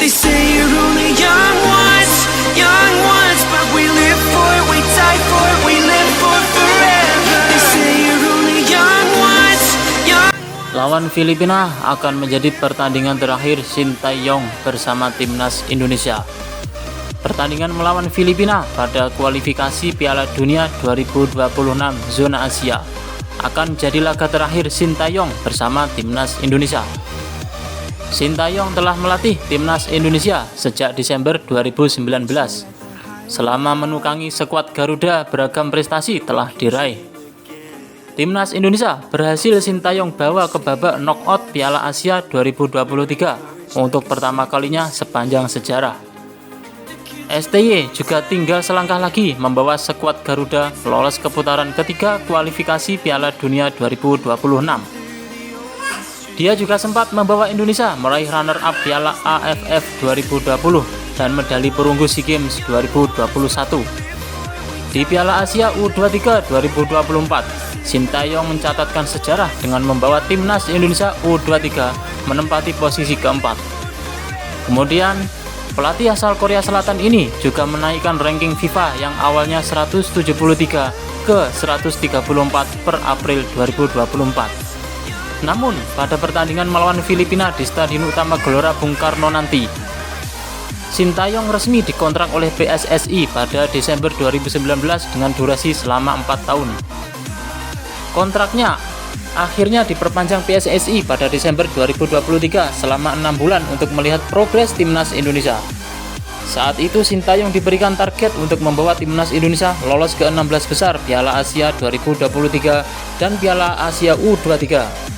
They say you're only young ones, but we live for it, we die for it, we live for forever. They say you're only young ones. Lawan Filipina akan menjadi pertandingan terakhir Sintayong bersama timnas Indonesia. Pertandingan melawan Filipina pada kualifikasi Piala Dunia 2026 zona Asia akan jadi laga terakhir Sintayong bersama timnas Indonesia. Sintayong telah melatih timnas Indonesia sejak Desember 2019. Selama menukangi skuad Garuda, beragam prestasi telah diraih. Timnas Indonesia berhasil Sintayong bawa ke babak knockout Piala Asia 2023 untuk pertama kalinya sepanjang sejarah. STY juga tinggal selangkah lagi membawa skuad Garuda lolos ke putaran ketiga kualifikasi Piala Dunia 2026. Dia juga sempat membawa Indonesia meraih runner-up Piala AFF 2020 dan medali perunggu SEA Games 2021. Di Piala Asia U23 2024, Sintayong mencatatkan sejarah dengan membawa timnas Indonesia U23 menempati posisi keempat. Kemudian, pelatih asal Korea Selatan ini juga menaikkan ranking FIFA yang awalnya 173 ke 134 per April 2024. Namun, pada pertandingan melawan Filipina di Stadion Utama Gelora Bung Karno nanti, Sintayong resmi dikontrak oleh PSSI pada Desember 2019 dengan durasi selama 4 tahun. Kontraknya akhirnya diperpanjang PSSI pada Desember 2023 selama 6 bulan untuk melihat progres timnas Indonesia. Saat itu Sintayong diberikan target untuk membawa timnas Indonesia lolos ke 16 besar Piala Asia 2023 dan Piala Asia U23.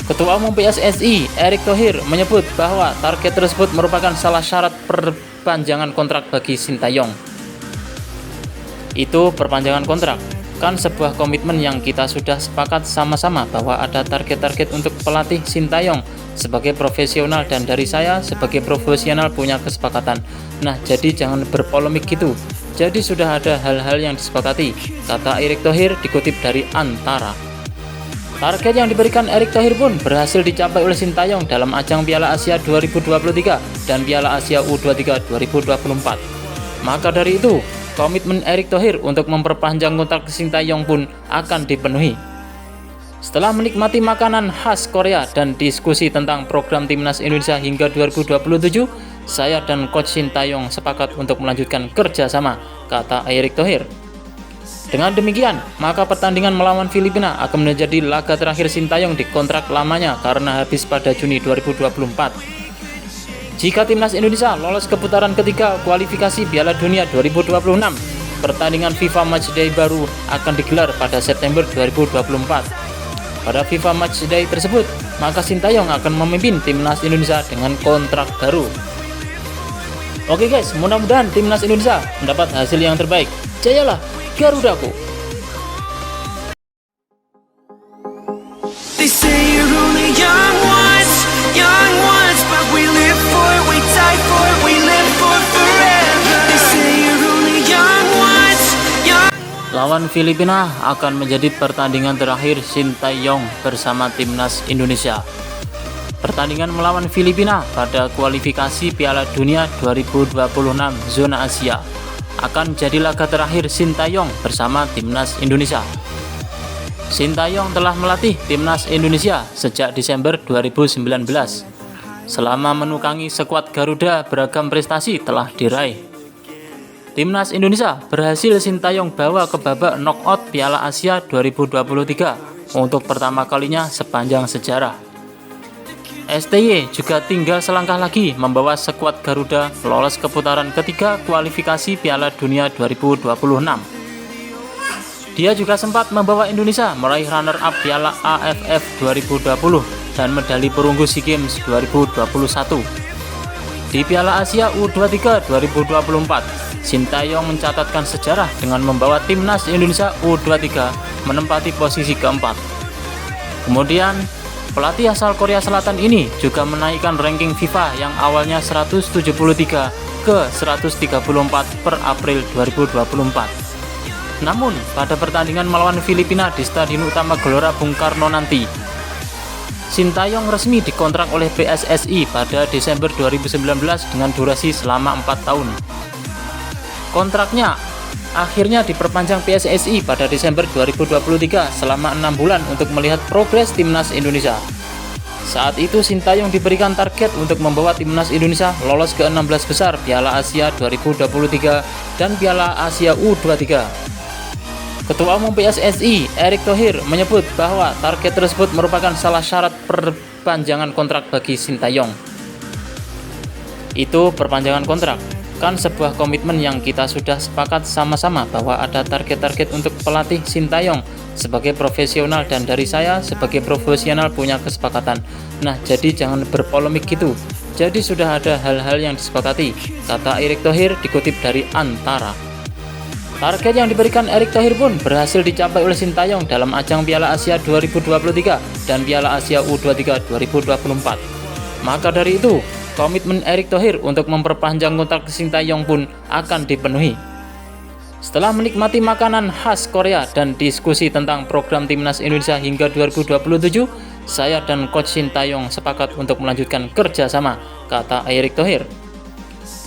Ketua Umum PSSI, Erick Thohir, menyebut bahwa target tersebut merupakan salah syarat perpanjangan kontrak bagi Sintayong. Itu perpanjangan kontrak, kan sebuah komitmen yang kita sudah sepakat sama-sama bahwa ada target-target untuk pelatih Sintayong sebagai profesional dan dari saya sebagai profesional punya kesepakatan. Nah, jadi jangan berpolemik gitu. Jadi sudah ada hal-hal yang disepakati, kata Erick Thohir dikutip dari Antara. Target yang diberikan Erick Thohir pun berhasil dicapai oleh Sintayong dalam ajang Piala Asia 2023 dan Piala Asia U23 2024. Maka dari itu, komitmen Erick Thohir untuk memperpanjang kontrak Sintayong pun akan dipenuhi. Setelah menikmati makanan khas Korea dan diskusi tentang program timnas Indonesia hingga 2027, saya dan Coach Sintayong sepakat untuk melanjutkan kerjasama, kata Erick Thohir. Dengan demikian, maka pertandingan melawan Filipina akan menjadi laga terakhir Sintayong di kontrak lamanya karena habis pada Juni 2024. Jika timnas Indonesia lolos ke putaran ketiga kualifikasi Piala Dunia 2026, pertandingan FIFA Matchday baru akan digelar pada September 2024. Pada FIFA Matchday tersebut, maka Sintayong akan memimpin timnas Indonesia dengan kontrak baru. Oke guys, mudah-mudahan timnas Indonesia mendapat hasil yang terbaik. Jayalah Garudaku. They say you're only young ones, but we live for it, we die for it, we live for forever. They say you're only young ones. Lawan Filipina akan menjadi pertandingan terakhir Sintayong bersama timnas Indonesia. Pertandingan melawan Filipina pada kualifikasi Piala Dunia 2026 zona Asia akan jadi laga terakhir Sintayong bersama timnas Indonesia. Sintayong telah melatih timnas Indonesia sejak Desember 2019. Selama menukangi skuad Garuda, beragam prestasi telah diraih. Timnas Indonesia berhasil Sintayong bawa ke babak knockout Piala Asia 2023 untuk pertama kalinya sepanjang sejarah. STY juga tinggal selangkah lagi membawa skuad Garuda lolos ke putaran ketiga kualifikasi Piala Dunia 2026. Dia juga sempat membawa Indonesia meraih runner-up Piala AFF 2020 dan medali perunggu SEA Games 2021. Di Piala Asia U23 2024, Sintayong mencatatkan sejarah dengan membawa timnas Indonesia U23 menempati posisi keempat. Kemudian, pelatih asal Korea Selatan ini juga menaikkan ranking FIFA yang awalnya 173 ke 134 per April 2024. Namun, pada pertandingan melawan Filipina di Stadion Utama Gelora Bung Karno nanti, Sintayong resmi dikontrak oleh PSSI pada Desember 2019 dengan durasi selama 4 tahun. Kontraknya akhirnya diperpanjang PSSI pada Desember 2023 selama 6 bulan untuk melihat progres timnas Indonesia. Saat itu Sintayong diberikan target untuk membawa timnas Indonesia lolos ke 16 besar Piala Asia 2023 dan Piala Asia U23. Ketua Umum PSSI, Erick Thohir, menyebut bahwa target tersebut merupakan salah syarat perpanjangan kontrak bagi Sintayong. Itu perpanjangan kontrak, kan sebuah komitmen yang kita sudah sepakat sama-sama bahwa ada target-target untuk pelatih Sintayong sebagai profesional dan dari saya sebagai profesional punya kesepakatan. Nah, jadi jangan berpolemik gitu. Jadi sudah ada hal-hal yang disepakati, kata Erick Thohir dikutip dari Antara. Target yang diberikan Erick Thohir pun berhasil dicapai oleh Sintayong dalam ajang Piala Asia 2023 dan Piala Asia U23 2024. Maka dari itu, komitmen Erick Thohir untuk memperpanjang kontrak Sintayong pun akan dipenuhi. Setelah menikmati makanan khas Korea dan diskusi tentang program timnas Indonesia hingga 2027, saya dan Coach Sintayong sepakat untuk melanjutkan kerjasama, kata Erick Thohir.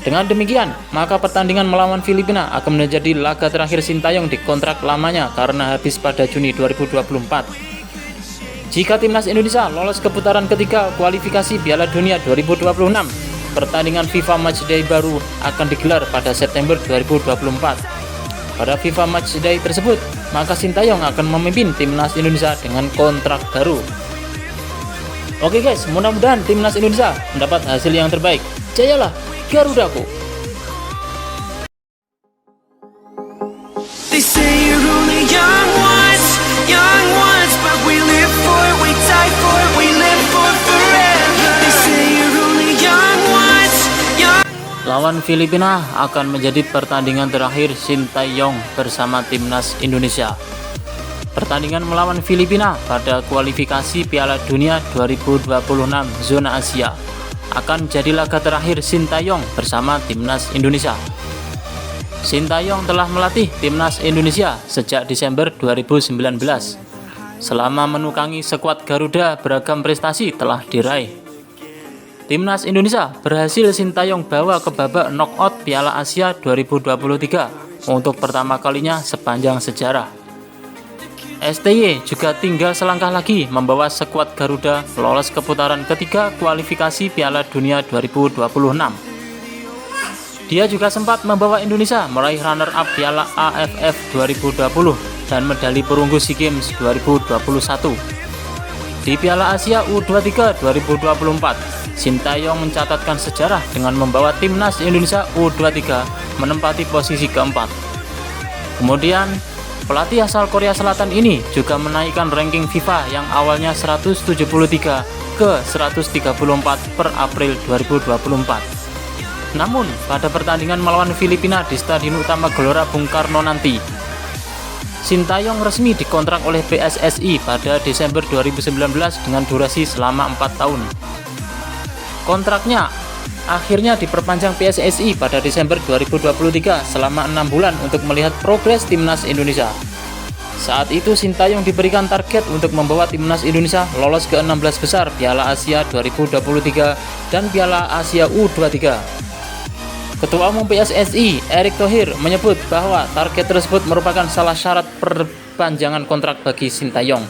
Dengan demikian, maka pertandingan melawan Filipina akan menjadi laga terakhir Sintayong di kontrak lamanya karena habis pada Juni 2024. Jika timnas Indonesia lolos ke putaran ketiga kualifikasi Piala Dunia 2026, pertandingan FIFA Matchday baru akan digelar pada September 2024. Pada FIFA Matchday tersebut, maka Sintayong akan memimpin timnas Indonesia dengan kontrak baru. Oke guys, mudah-mudahan timnas Indonesia mendapat hasil yang terbaik. Jayalah Garudaku. They say you're only young ones, but we live for it, we die for it, we live for forever. They say you're only young ones. Lawan Filipina akan menjadi pertandingan terakhir Sintayong bersama timnas Indonesia. Pertandingan melawan Filipina pada kualifikasi Piala Dunia 2026 zona Asia akan jadi laga terakhir Sintayong bersama timnas Indonesia. Sintayong telah melatih timnas Indonesia sejak Desember 2019. Selama menukangi skuad Garuda, beragam prestasi telah diraih. Timnas Indonesia berhasil Sintayong bawa ke babak knockout Piala Asia 2023 untuk pertama kalinya sepanjang sejarah. STY juga tinggal selangkah lagi membawa skuad Garuda lolos ke putaran ketiga kualifikasi Piala Dunia 2026. Dia juga sempat membawa Indonesia meraih runner-up Piala AFF 2020 dan medali perunggu SEA Games 2021. Di Piala Asia U23 2024, Sintayong mencatatkan sejarah dengan membawa timnas Indonesia U23 menempati posisi keempat. Kemudian, pelatih asal Korea Selatan ini juga menaikkan ranking FIFA yang awalnya 173 ke 134 per April 2024. Namun, pada pertandingan melawan Filipina di Stadion Utama Gelora Bung Karno nanti, Sintayong resmi dikontrak oleh PSSI pada Desember 2019 dengan durasi selama 4 tahun. Kontraknya akhirnya diperpanjang PSSI pada Desember 2023 selama 6 bulan untuk melihat progres timnas Indonesia. Saat itu Sintayong diberikan target untuk membawa timnas Indonesia lolos ke 16 besar Piala Asia 2023 dan Piala Asia U23. Ketua Umum PSSI, Erick Thohir, menyebut bahwa target tersebut merupakan salah syarat perpanjangan kontrak bagi Sintayong.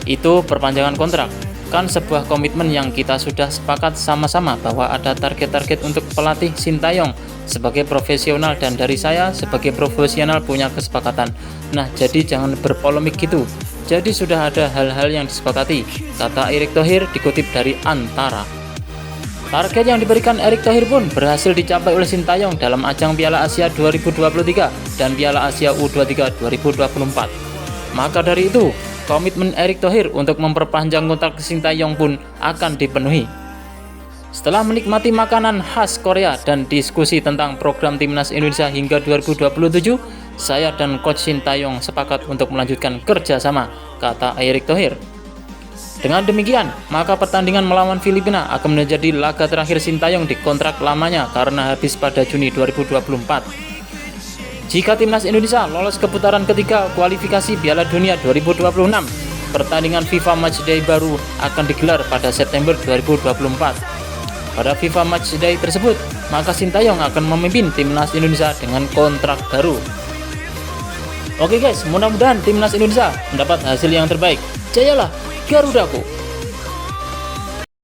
Itu perpanjangan kontrak, kan sebuah komitmen yang kita sudah sepakat sama-sama bahwa ada target-target untuk pelatih Sintayong sebagai profesional dan dari saya sebagai profesional punya kesepakatan. Nah, jadi jangan berpolemik gitu. Jadi sudah ada hal-hal yang disepakati, kata Erick Thohir dikutip dari Antara. Target yang diberikan Erick Thohir pun berhasil dicapai oleh Sintayong dalam ajang Piala Asia 2023 dan Piala Asia U23 2024. Maka dari itu, komitmen Erick Thohir untuk memperpanjang kontrak Sintayong pun akan dipenuhi. Setelah menikmati makanan khas Korea dan diskusi tentang program timnas Indonesia hingga 2027, saya dan Coach Sintayong sepakat untuk melanjutkan kerjasama, kata Erick Thohir. Dengan demikian, maka pertandingan melawan Filipina akan menjadi laga terakhir Sintayong di kontrak lamanya karena habis pada Juni 2024. Jika timnas Indonesia lolos ke putaran ketiga kualifikasi Piala Dunia 2026, pertandingan FIFA Matchday baru akan digelar pada September 2024. Pada FIFA Matchday tersebut, maka Sintayong akan memimpin timnas Indonesia dengan kontrak baru. Oke guys, mudah-mudahan timnas Indonesia mendapat hasil yang terbaik. Jayalah Garudaku!